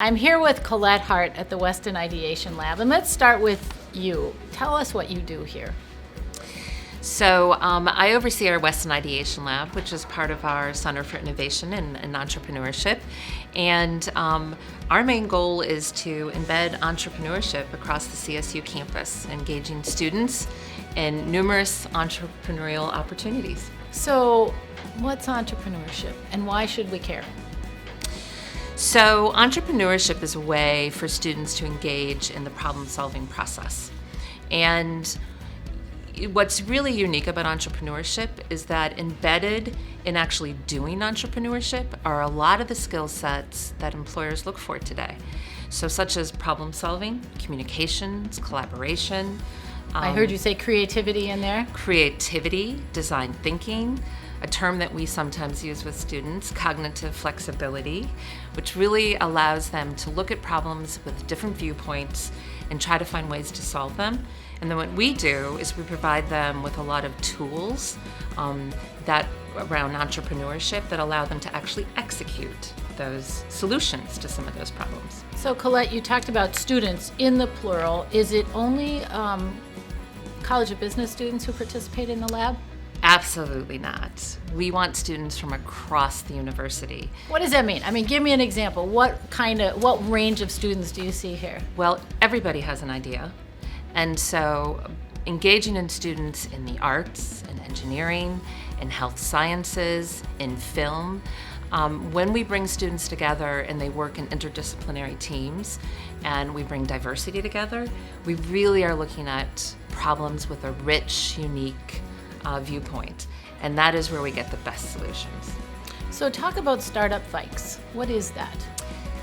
I'm here with Colette Hart at the Weston Ideation Lab, and let's start with you. Tell us what you do here. So I oversee our Weston Ideation Lab, which is part of our Center for Innovation and Entrepreneurship. And our main goal is to embed entrepreneurship across the CSU campus, engaging students in numerous entrepreneurial opportunities. So what's entrepreneurship, and why should we care? So entrepreneurship is a way for students to engage in the problem-solving process. And what's really unique about entrepreneurship is that embedded in actually doing entrepreneurship are a lot of the skill sets that employers look for today. So such as problem solving, communications, collaboration. I heard you say creativity in there. Creativity, design thinking, a term that we sometimes use with students, cognitive flexibility, which really allows them to look at problems with different viewpoints and try to find ways to solve them. And then what we do is we provide them with a lot of tools that around entrepreneurship that allow them to actually execute those solutions to some of those problems. So Colette, you talked about students in the plural. Is it only College of Business students who participate in the lab? Absolutely not. We want students from across the university. What does that mean? I mean, give me an example. What range of students do you see here? Well, everybody has an idea. And so engaging in students in the arts, in engineering, in health sciences, in film, when we bring students together and they work in interdisciplinary teams and we bring diversity together, we really are looking at problems with a rich, unique viewpoint. And that is where we get the best solutions. So talk about Startup Vikes. What is that?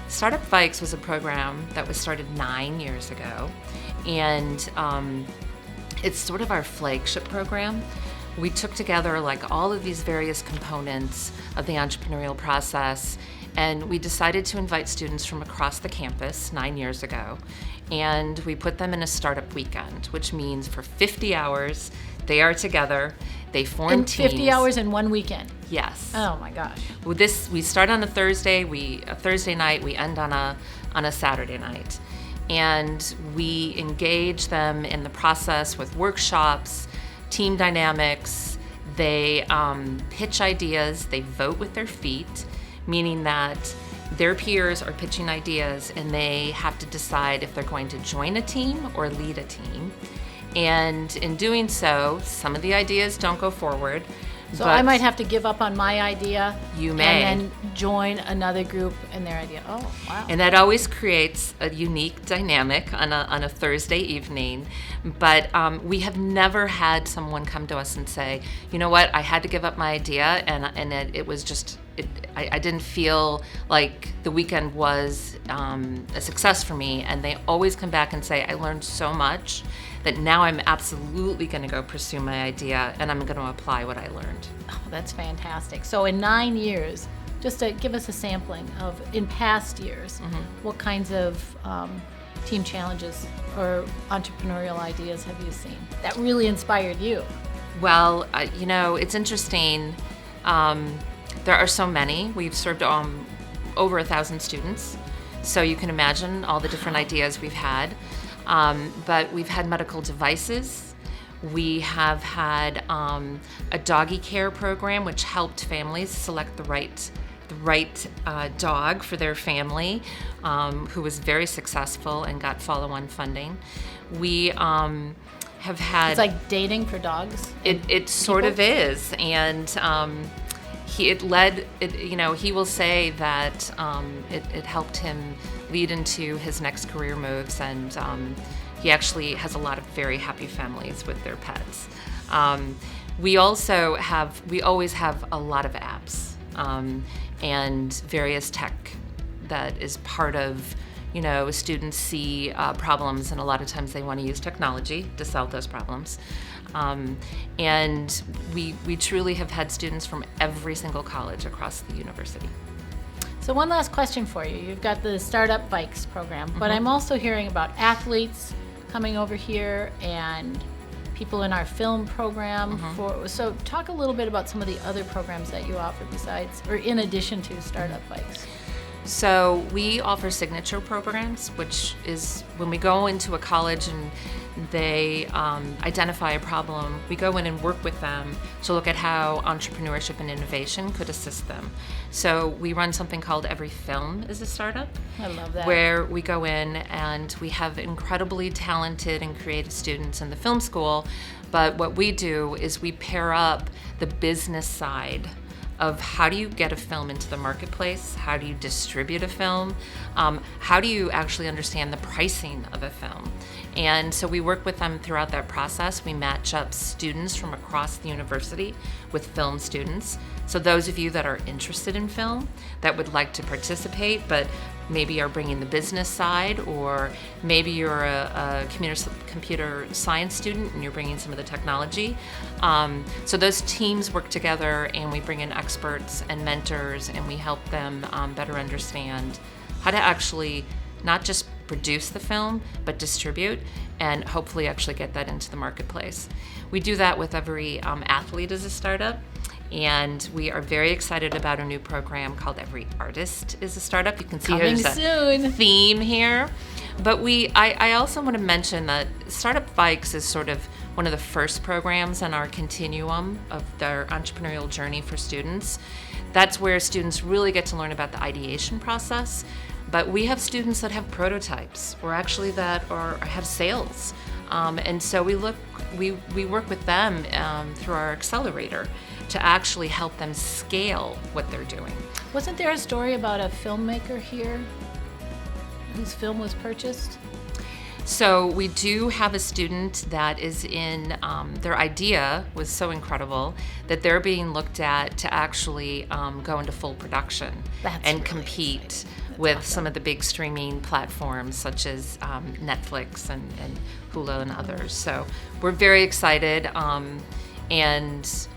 Startup Vikes was a program that was started 9 years ago. And it's sort of our flagship program. We took together like all of these various components of the entrepreneurial process, and we decided to invite students from across the campus 9 years ago. And we put them in a startup weekend, which means for 50 hours, they are together, they form teams. 50 hours in one weekend? Yes. Oh my gosh. Well, we start on a Thursday night, we end on a Saturday night. And we engage them in the process with workshops, team dynamics. They pitch ideas, they vote with their feet, meaning that their peers are pitching ideas and they have to decide if they're going to join a team or lead a team. And in doing so, some of the ideas don't go forward. So I might have to give up on my idea. You may. And then join another group and their idea. Oh, wow. And that always creates a unique dynamic on a Thursday evening. But we have never had someone come to us and say, you know what, I had to give up my idea and it was just, I didn't feel like the weekend was a success for me. And they always come back and say, I learned so much that now I'm absolutely going to go pursue my idea and I'm going to apply what I learned. Oh, that's fantastic. So in 9 years, just to give us a sampling of, in past years, what kinds of team challenges or entrepreneurial ideas have you seen that really inspired you? Well, it's interesting. There are so many. We've served over 1,000 students. So you can imagine all the different ideas we've had. But we've had medical devices. We have had a doggy care program, which helped families select the right dog for their family, who was very successed and got follow-on funding. We have had. It's like dating for dogs. It sort of is, and he will say that it helped him lead into his next career moves, and he actually has a lot of very happy families with their pets. We always have a lot of apps and various tech that is part of, students see problems, and a lot of times they want to use technology to solve those problems. And we truly have had students from every single college across the university. So one last question for you. You've got the Startup Vikes program, but I'm also hearing about athletes coming over here and people in our film program. So talk a little bit about some of the other programs that you offer besides, or in addition to Startup Vikes. So we offer signature programs, which is when we go into a college and they identify a problem, we go in and work with them to look at how entrepreneurship and innovation could assist them. So we run something called Every Film is a Startup. I love that. Where we go in and we have incredibly talented and creative students in the film school, but what we do is we pair up the business side of how do you get a film into the marketplace, how do you distribute a film, how do you actually understand the pricing of a film. And so we work with them throughout that process. We match up students from across the university with film students. So those of you that are interested in film, that would like to participate, but maybe are bringing the business side, or maybe you're a computer science student and you're bringing some of the technology. So those teams work together and we bring in experts and mentors and we help them better understand how to actually not just produce the film, but distribute and hopefully actually get that into the marketplace. We do that with every athlete as a startup. And we are very excited about a new program called Every Artist is a Startup. You can see Coming there's soon. a theme here. But I also want to mention that Startup Bikes is sort of one of the first programs on our continuum of their entrepreneurial journey for students. That's where students really get to learn about the ideation process. But we have students that have prototypes, or actually that have sales. And so we work with them through our accelerator to actually help them scale what they're doing. Wasn't there a story about a filmmaker here whose film was purchased? So we do have a student that is in, their idea was so incredible that they're being looked at to actually go into full production and really compete with some of the big streaming platforms such as Netflix and Hulu and others. So we're very excited. And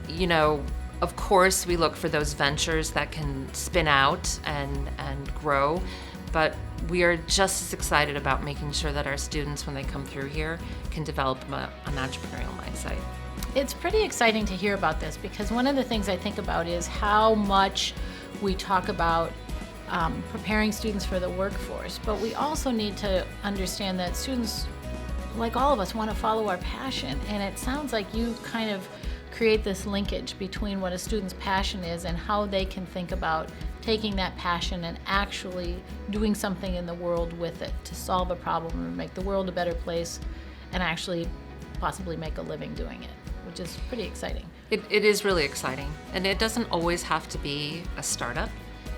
you know, of course, we look for those ventures that can spin out and grow, but we are just as excited about making sure that our students, when they come through here, can develop an entrepreneurial mindset. It's pretty exciting to hear about this because one of the things I think about is how much we talk about preparing students for the workforce, but we also need to understand that students, like all of us, want to follow our passion, and it sounds like you kind of create this linkage between what a student's passion is and how they can think about taking that passion and actually doing something in the world with it to solve a problem and make the world a better place and actually possibly make a living doing it, which is pretty exciting. It is really exciting, and it doesn't always have to be a startup.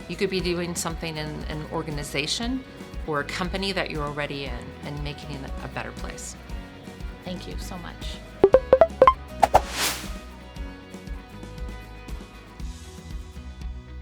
You could be doing something in an organization or a company that you're already in and making it a better place. Thank you so much.